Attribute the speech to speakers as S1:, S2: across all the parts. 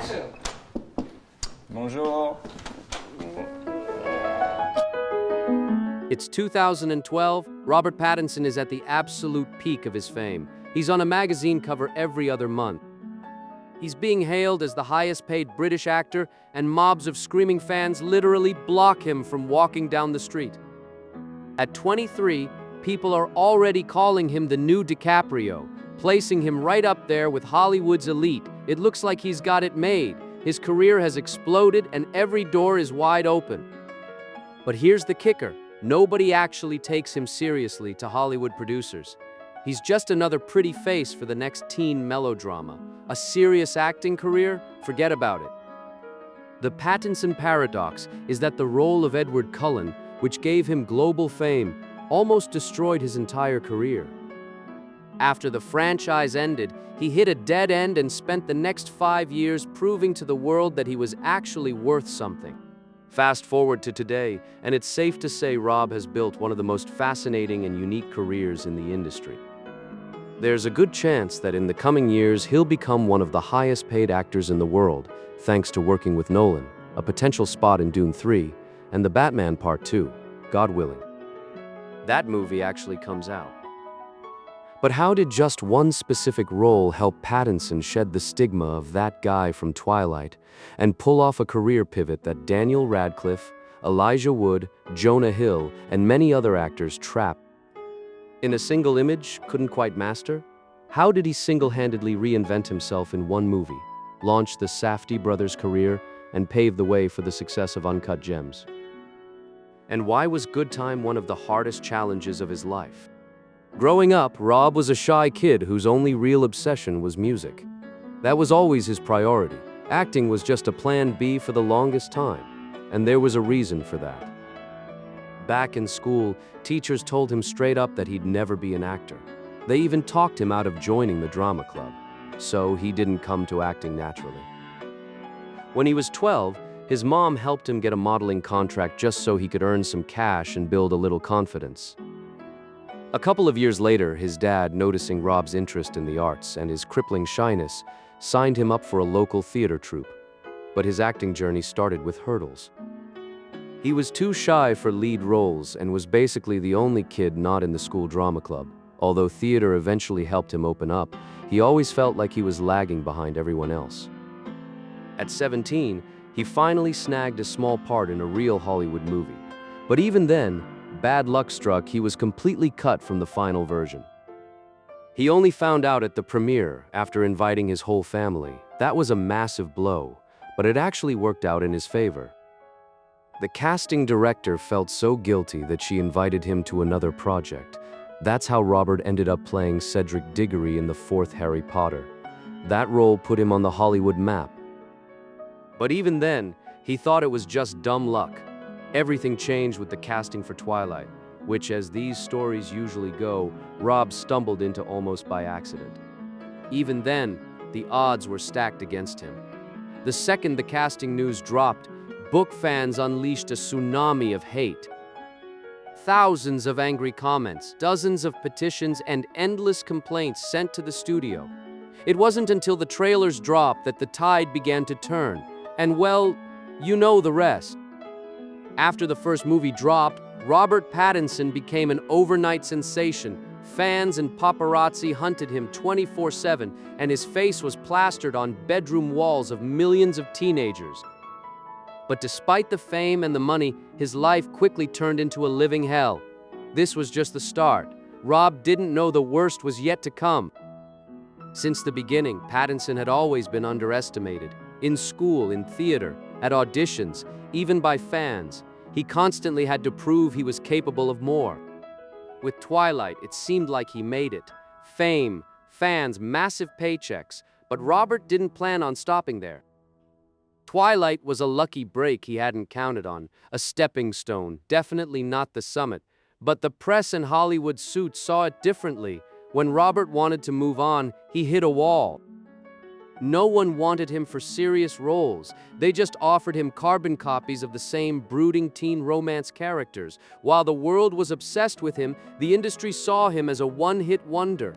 S1: Action!
S2: Bonjour.
S3: It's 2012. Robert Pattinson is at the absolute peak of his fame. He's on a magazine cover every other month. He's being hailed as the highest-paid British actor, and mobs of screaming fans literally block him from walking down the street. At 23, people are already calling him the new DiCaprio, placing him right up there with Hollywood's elite. It looks like he's got it made. His career has exploded, and every door is wide open. But here's the kicker. Nobody actually takes him seriously to Hollywood producers. He's just another pretty face for the next teen melodrama. A serious acting career? Forget about it. The Pattinson paradox is that the role of Edward Cullen, which gave him global fame, almost destroyed his entire career. After the franchise ended, he hit a dead end and spent the next 5 years proving to the world that he was actually worth something. Fast forward to today, and it's safe to say Rob has built one of the most fascinating and unique careers in the industry. There's a good chance that in the coming years he'll become one of the highest-paid actors in the world, thanks to working with Nolan, a potential spot in Dune 3, and The Batman Part 2, God willing. That movie actually comes out. But how did just one specific role help Pattinson shed the stigma of that guy from Twilight and pull off a career pivot that Daniel Radcliffe, Elijah Wood, Jonah Hill, and many other actors trapped in a single image couldn't quite master? How did he single-handedly reinvent himself in one movie, launch the Safdie Brothers' career, and pave the way for the success of Uncut Gems? And why was Good Time one of the hardest challenges of his life? Growing up, Rob was a shy kid whose only real obsession was music. That was always his priority. Acting was just a plan B for the longest time, and there was a reason for that. Back in school, teachers told him straight up that he'd never be an actor. They even talked him out of joining the drama club, so he didn't come to acting naturally. When he was 12, his mom helped him get a modeling contract just so he could earn some cash and build a little confidence. A couple of years later, his dad, noticing Rob's interest in the arts and his crippling shyness, signed him up for a local theater troupe. But his acting journey started with hurdles. He was too shy for lead roles and was basically the only kid not in the school drama club. Although theater eventually helped him open up, he always felt like he was lagging behind everyone else. At 17, he finally snagged a small part in a real Hollywood movie. But even then, bad luck struck. He was completely cut from the final version. He only found out at the premiere after inviting his whole family. That was a massive blow, but it actually worked out in his favor. The casting director felt so guilty that she invited him to another project. That's how Robert ended up playing Cedric Diggory in the 4th Harry Potter. That role put him on the Hollywood map. But even then, he thought it was just dumb luck. Everything changed with the casting for Twilight, which, as these stories usually go, Rob stumbled into almost by accident. Even then, the odds were stacked against him. The second the casting news dropped, book fans unleashed a tsunami of hate. Thousands of angry comments, dozens of petitions, and endless complaints sent to the studio. It wasn't until the trailers dropped that the tide began to turn, and well, you know the rest. After the first movie dropped, Robert Pattinson became an overnight sensation. Fans and paparazzi hunted him 24/7, and his face was plastered on bedroom walls of millions of teenagers. But despite the fame and the money, his life quickly turned into a living hell. This was just the start. Rob didn't know the worst was yet to come. Since the beginning, Pattinson had always been underestimated. In school, in theater, at auditions, even by fans. He constantly had to prove he was capable of more. With Twilight, it seemed like he made it. Fame, fans, massive paychecks. But Robert didn't plan on stopping there. Twilight was a lucky break he hadn't counted on, a stepping stone, definitely not the summit. But the press and Hollywood suits saw it differently. When Robert wanted to move on, he hit a wall. No one wanted him for serious roles. They just offered him carbon copies of the same brooding teen romance characters. While the world was obsessed with him, the industry saw him as a one-hit wonder.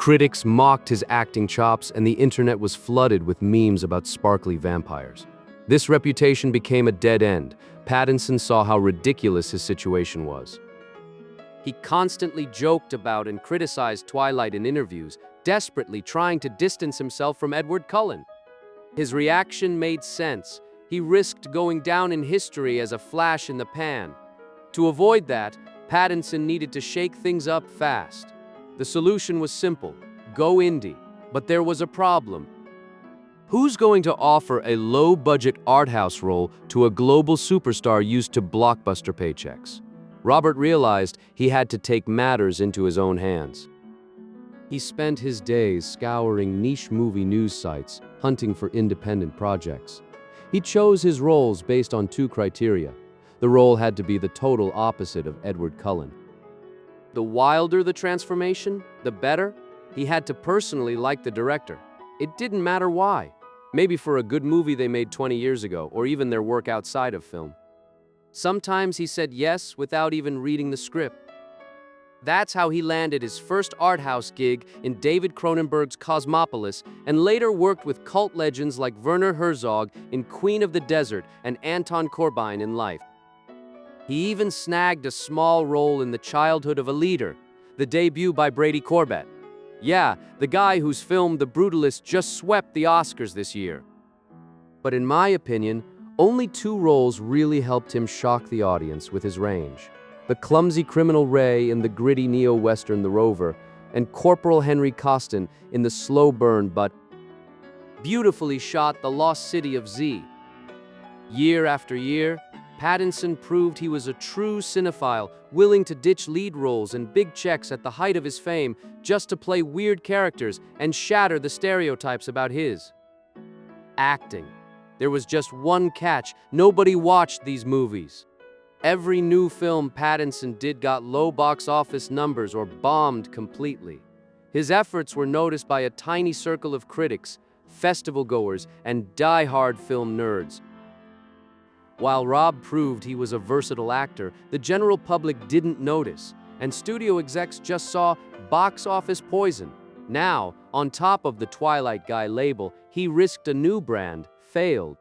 S3: Critics mocked his acting chops, and the internet was flooded with memes about sparkly vampires. This reputation became a dead end. Pattinson saw how ridiculous his situation was. He constantly joked about and criticized Twilight in interviews, desperately trying to distance himself from Edward Cullen. His reaction made sense. He risked going down in history as a flash in the pan. To avoid that, Pattinson needed to shake things up fast. The solution was simple: go indie. But there was a problem. Who's going to offer a low-budget art house role to a global superstar used to blockbuster paychecks? Robert realized he had to take matters into his own hands. He spent his days scouring niche movie news sites, hunting for independent projects. He chose his roles based on two criteria. The role had to be the total opposite of Edward Cullen. The wilder the transformation, the better. He had to personally like the director. It didn't matter why. Maybe for a good movie they made 20 years ago, or even their work outside of film. Sometimes he said yes without even reading the script. That's how he landed his first art house gig in David Cronenberg's Cosmopolis, and later worked with cult legends like Werner Herzog in Queen of the Desert and Anton Corbijn in Life. He even snagged a small role in The Childhood of a Leader, the debut by Brady Corbett. Yeah, the guy whose film The Brutalist just swept the Oscars this year. But in my opinion, only two roles really helped him shock the audience with his range: the clumsy criminal Ray in the gritty neo-western The Rover, and Corporal Henry Costin in the slow burn but beautifully shot The Lost City of Z. Year after year, Pattinson proved he was a true cinephile, willing to ditch lead roles and big checks at the height of his fame just to play weird characters and shatter the stereotypes about his acting. There was just one catch: nobody watched these movies. Every new film Pattinson did got low box office numbers or bombed completely. His efforts were noticed by a tiny circle of critics, festival goers, and die-hard film nerds. While Rob proved he was a versatile actor, the general public didn't notice, and studio execs just saw box office poison. Now, on top of the Twilight guy label, he risked a new brand: failed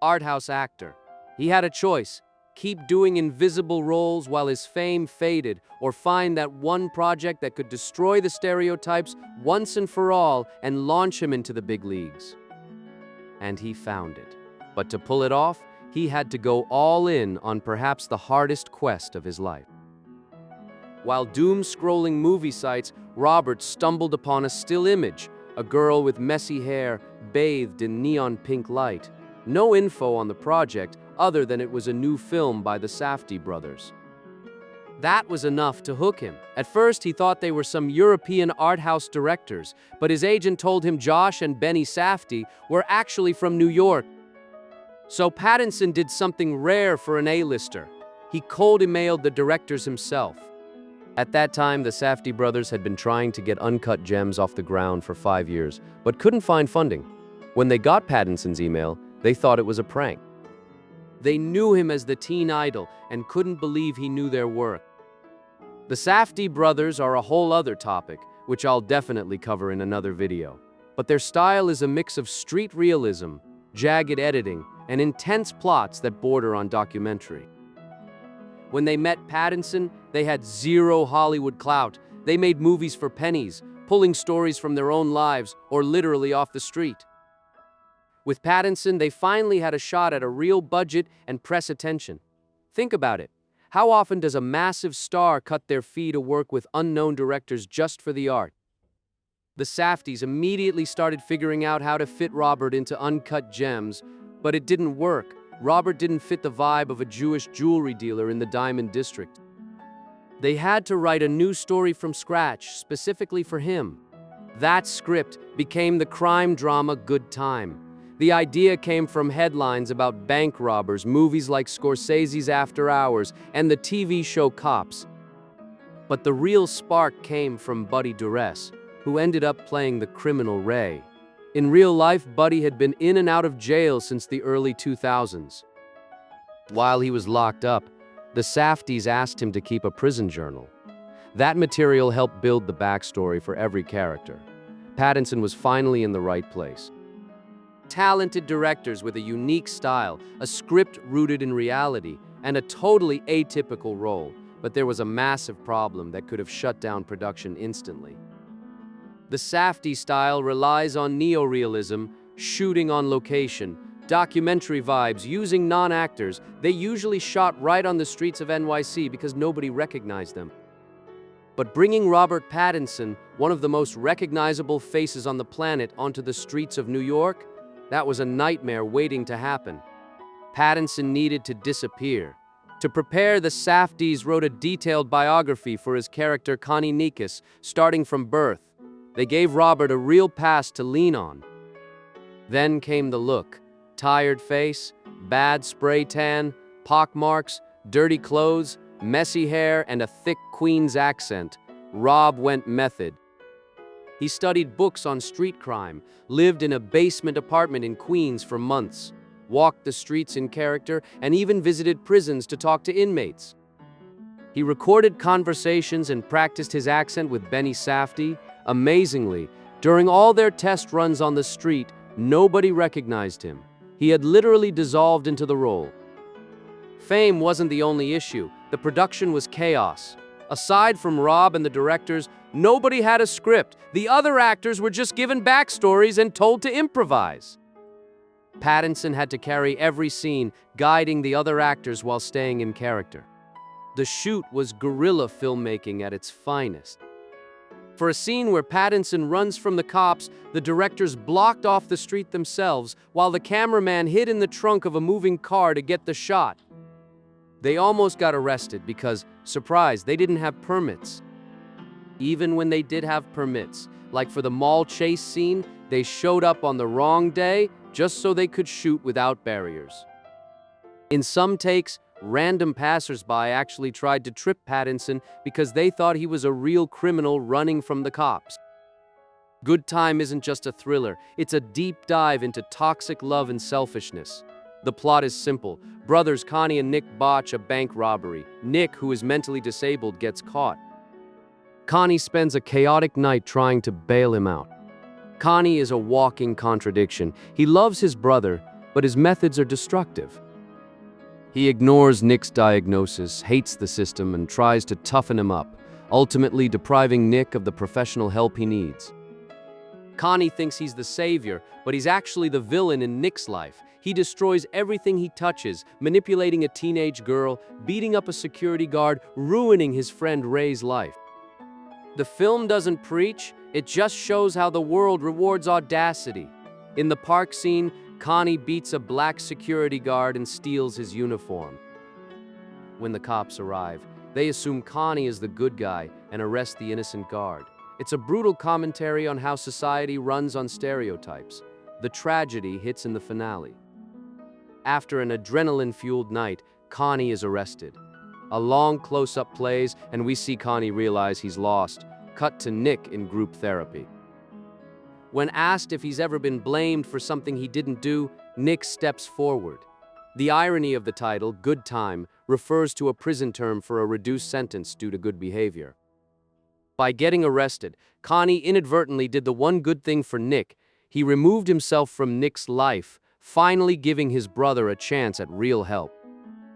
S3: art house actor. He had a choice: keep doing invisible roles while his fame faded, or find that one project that could destroy the stereotypes once and for all and launch him into the big leagues. And he found it. But to pull it off, he had to go all in on perhaps the hardest quest of his life. While doom-scrolling movie sites, Robert stumbled upon a still image: a girl with messy hair, bathed in neon pink light. No info on the project, other than it was a new film by the Safdie Brothers. That was enough to hook him. At first, he thought they were some European art house directors, but his agent told him Josh and Benny Safdie were actually from New York. So Pattinson did something rare for an A-lister. He cold emailed the directors himself. At that time, the Safdie brothers had been trying to get Uncut Gems off the ground for 5 years, but couldn't find funding. When they got Pattinson's email, they thought it was a prank. They knew him as the teen idol and couldn't believe he knew their work. The Safdie brothers are a whole other topic, which I'll definitely cover in another video. But their style is a mix of street realism, jagged editing, and intense plots that border on documentary. When they met Pattinson, they had zero Hollywood clout. They made movies for pennies, pulling stories from their own lives or literally off the street. With Pattinson, they finally had a shot at a real budget and press attention. Think about it. How often does a massive star cut their fee to work with unknown directors just for the art? The Safdies immediately started figuring out how to fit Robert into Uncut Gems, but it didn't work. Robert didn't fit the vibe of a Jewish jewelry dealer in the Diamond District. They had to write a new story from scratch, specifically for him. That script became the crime drama Good Time. The idea came from headlines about bank robbers, movies like Scorsese's After Hours, and the TV show Cops. But the real spark came from Buddy Duress, who ended up playing the criminal Ray. In real life, Buddy had been in and out of jail since the early 2000s. While he was locked up, the Safdies asked him to keep a prison journal. That material helped build the backstory for every character. Pattinson was finally in the right place. Talented directors with a unique style, a script rooted in reality, and a totally atypical role, but there was a massive problem that could have shut down production instantly. The Safdie style relies on neorealism, shooting on location, documentary vibes, using non-actors. They usually shot right on the streets of NYC because nobody recognized them. But bringing Robert Pattinson, one of the most recognizable faces on the planet, onto the streets of New York, that was a nightmare waiting to happen. Pattinson needed to disappear. To prepare, the Safdies wrote a detailed biography for his character Connie Nikas, starting from birth. They gave Robert a real past to lean on. Then came the look. Tired face, bad spray tan, pockmarks, dirty clothes, messy hair, and a thick Queen's accent. Rob went method. He studied books on street crime, lived in a basement apartment in Queens for months, walked the streets in character, and even visited prisons to talk to inmates. He recorded conversations and practiced his accent with Benny Safdie. Amazingly, during all their test runs on the street, nobody recognized him. He had literally dissolved into the role. Fame wasn't the only issue. The production was chaos. Aside from Rob and the directors, nobody had a script. The other actors were just given backstories and told to improvise. Pattinson had to carry every scene, guiding the other actors while staying in character. The shoot was guerrilla filmmaking at its finest. For a scene where Pattinson runs from the cops, the directors blocked off the street themselves, while the cameraman hid in the trunk of a moving car to get the shot. They almost got arrested because, surprise, they didn't have permits. Even when they did have permits, like for the mall chase scene, they showed up on the wrong day just so they could shoot without barriers. In some takes, random passersby actually tried to trip Pattinson because they thought he was a real criminal running from the cops. Good Time isn't just a thriller, it's a deep dive into toxic love and selfishness. The plot is simple. Brothers Connie and Nick botch a bank robbery. Nick, who is mentally disabled, gets caught. Connie spends a chaotic night trying to bail him out. Connie is a walking contradiction. He loves his brother, but his methods are destructive. He ignores Nick's diagnosis, hates the system, and tries to toughen him up, ultimately depriving Nick of the professional help he needs. Connie thinks he's the savior, but he's actually the villain in Nick's life. He destroys everything he touches, manipulating a teenage girl, beating up a security guard, ruining his friend Ray's life. The film doesn't preach, it just shows how the world rewards audacity. In the park scene, Connie beats a black security guard and steals his uniform. When the cops arrive, they assume Connie is the good guy and arrest the innocent guard. It's a brutal commentary on how society runs on stereotypes. The tragedy hits in the finale. After an adrenaline-fueled night, Connie is arrested. A long close-up plays, and we see Connie realize he's lost. Cut to Nick in group therapy. When asked if he's ever been blamed for something he didn't do, Nick steps forward. The irony of the title, Good Time, refers to a prison term for a reduced sentence due to good behavior. By getting arrested, Connie inadvertently did the one good thing for Nick. He removed himself from Nick's life, finally giving his brother a chance at real help.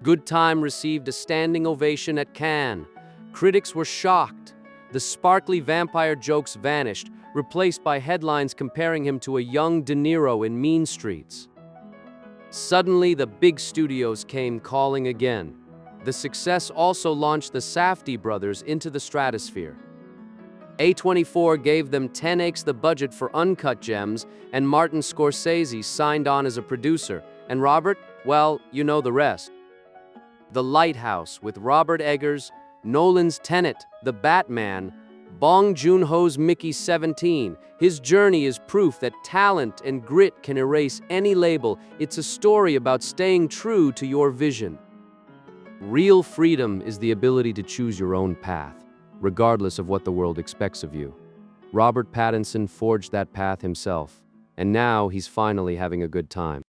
S3: Good Time received a standing ovation at Cannes. Critics were shocked. The sparkly vampire jokes vanished, replaced by headlines comparing him to a young De Niro in Mean Streets. Suddenly, the big studios came calling again. The success also launched the Safdie Brothers into the stratosphere. A24 gave them 10x the budget for Uncut Gems, and Martin Scorsese signed on as a producer. And Robert, well, you know the rest. The Lighthouse with Robert Eggers, Nolan's Tenet, The Batman, Bong Joon-ho's Mickey 17. His journey is proof that talent and grit can erase any label. It's a story about staying true to your vision. Real freedom is the ability to choose your own path, regardless of what the world expects of you. Robert Pattinson forged that path himself, and now he's finally having a good time.